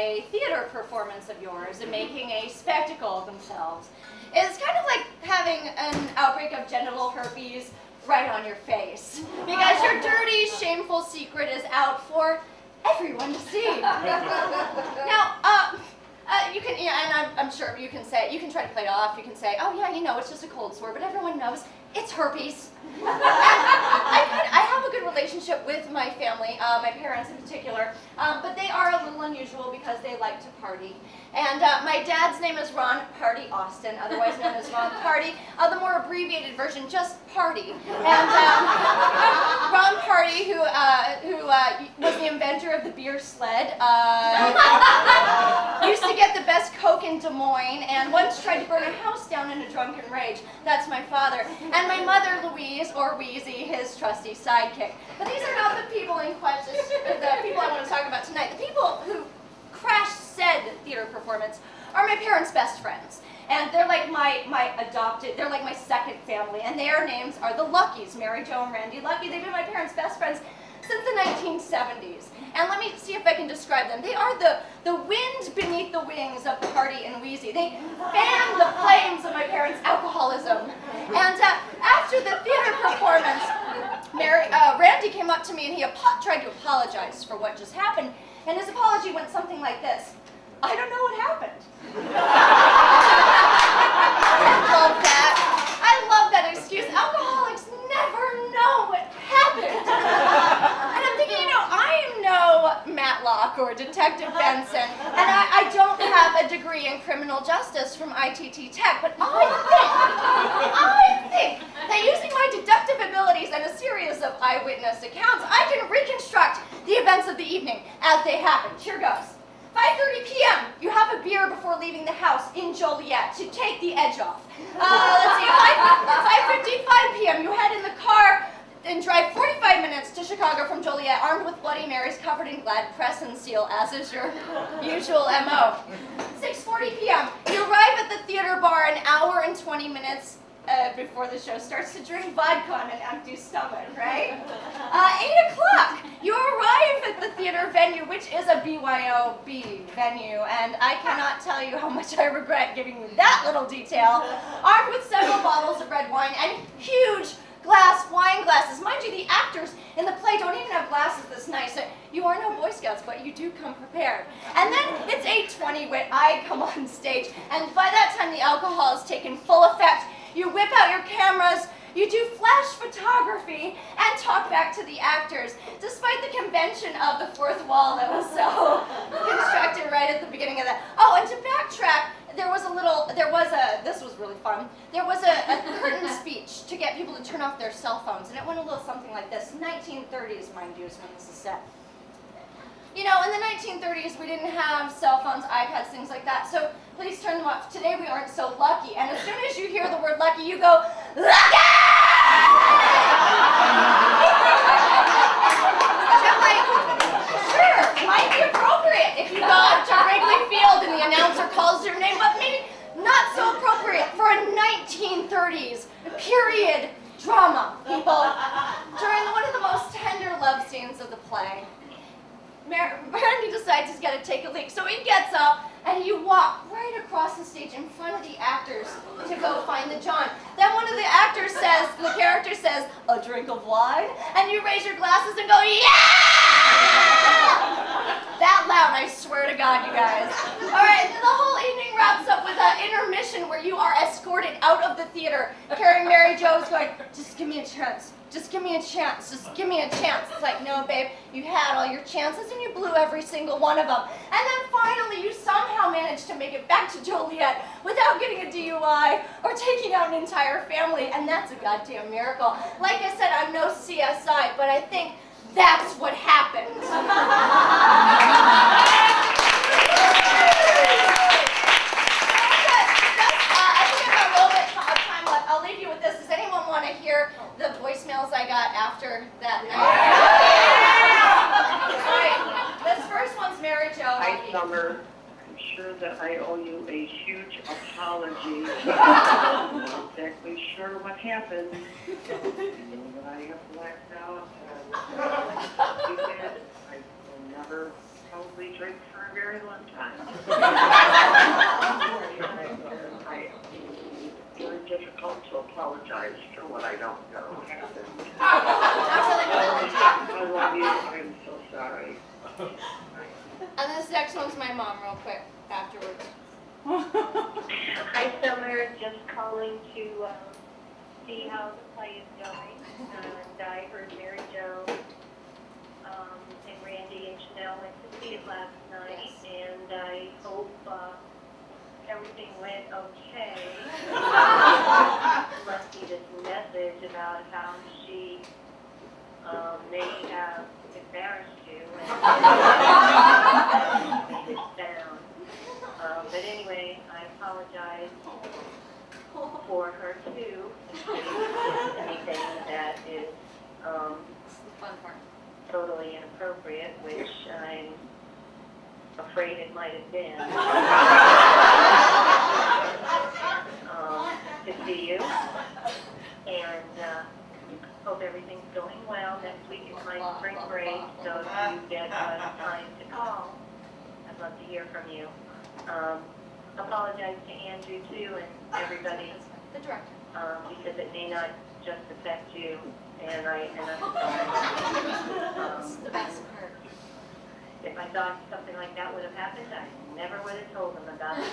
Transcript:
a theater performance of yours and making a spectacle of themselves is kind of like having an outbreak of genital herpes right on your face. Because your dirty, shameful secret is out for everyone to see. Now, you can, yeah, and I'm sure you can say, you can try to play it off, you can say, oh yeah, you know, it's just a cold sore, but everyone knows it's herpes. I have a good relationship with my family, my parents in particular, but they are a little unusual because they like to party. And my dad's name is Ron Party Austin, otherwise known as Ron Party. The more abbreviated version, just Party. And Ron Party, who was the inventor of the beer sled, used to get the best Coke in Des Moines, and once tried to burn a house down in a drunken rage. That's my father. And my mother, Louise, or Wheezy, his trusty sidekick. But these are not the people in question, the people I want to talk about tonight. The people who crashed said theater performance are my parents' best friends. And they're like they're like my second family. And their names are the Luckies, Mary Jo and Randy Lucky. They've been my parents' best friends since the 1970s. And let me see if I can describe them. They are the wind beneath the wings of Party and Wheezy. They fan the flames of my parents' alcoholism. And after the theater performance, Randy came up to me and he tried to apologize for what just happened. And his apology went something like this: I don't know what happened. I love that excuse. Alcoholics never know what happened. And I'm thinking, you know, I am no Matlock or Detective Benson, and I don't have a degree in criminal justice from ITT Tech, but I think that using my deductive abilities and a series of eyewitness accounts, I can reconstruct the events of the evening as they happened. Here goes. 5:30 p.m. You have a beer before leaving the house in Joliet to take the edge off. Let's see, 5:55 p.m. You head in the car and drive 45 minutes to Chicago from Joliet, armed with Bloody Marys covered in Glad press and seal, as is your usual MO. 6:40 p.m. You arrive at the theater bar an hour and 20 minutes before the show starts to drink vodka on an empty stomach, right? 8 o'clock, you arrive at the theater venue, which is a BYOB venue, and I cannot tell you how much I regret giving you that little detail, armed with several bottles of red wine and huge wine glasses. Mind you, the actors in the play don't even have glasses this nice. You are no Boy Scouts, but you do come prepared. And then it's 8:20 when I come on stage, and by that time the alcohol is taken full effect. You whip out your cameras, you do flash photography, and talk back to the actors, despite the convention of the fourth wall that was so constructed right at the beginning of that. Oh, and to backtrack, this was really fun, there was a curtain speech to get people to turn off their cell phones, and it went a little something like this. 1930s, mind you, is when this is set. You know, in the 1930s, we didn't have cell phones, iPads, things like that, so please turn them off. Today, we aren't so lucky, and as soon as you hear the word lucky, you go, lucky! And I'm like, sure, might be appropriate if you go up to Wrigley Field and the announcer calls your name, but maybe not so appropriate for a 1930s period drama, people. During one of the most tender love scenes of the play, Randy decides he's got to take a leak, so he gets up and you walk right across the stage in front of the actors to go find the John. Then one of the actors says, the character says, a drink of wine? And you raise your glasses and go, yeah! That loud, I swear to God, you guys. All right, and then the whole evening wraps up with an intermission where you are escorted out of the theater, carrying Mary Jo's going, just give me a chance. Just give me a chance, just give me a chance. It's like, no, babe, you had all your chances and you blew every single one of them. And then finally, you somehow managed to make it back to Joliet without getting a DUI or taking out an entire family, and that's a goddamn miracle. Like I said, I'm no CSI, but I think that's what happened. I'll leave you with this. Does anyone want to hear the voicemails I got after that night? Yeah! All right. This first one's Mary Jo. Hi, Summer. I'm sure that I owe you a huge apology. I'm not exactly sure what happened. I have blacked out. You did. I will never probably drink for a very long time. It's very difficult to apologize for what I don't know happened. I love you. I'm so sorry. And this next one's my mom, real quick, afterwards. Hi, Summer. Just calling to see how the play is going. And I heard Mary Jo and Randy and Chanel went to see it last night, and I hope everything went okay. Left me this message about how she may have embarrassed you and made it down. But anyway, I apologize for her too. Anything that is Fun part. totally inappropriate, which I'm afraid it might have been. To see you, and hope everything's going well. Next week is my spring break, so if you get time to call, I'd love to hear from you. Apologize to Andrew too and everybody, The director. because it may not just affect you, and I'm It's the best part. if I thought something like that would have happened, I never would have told them about it.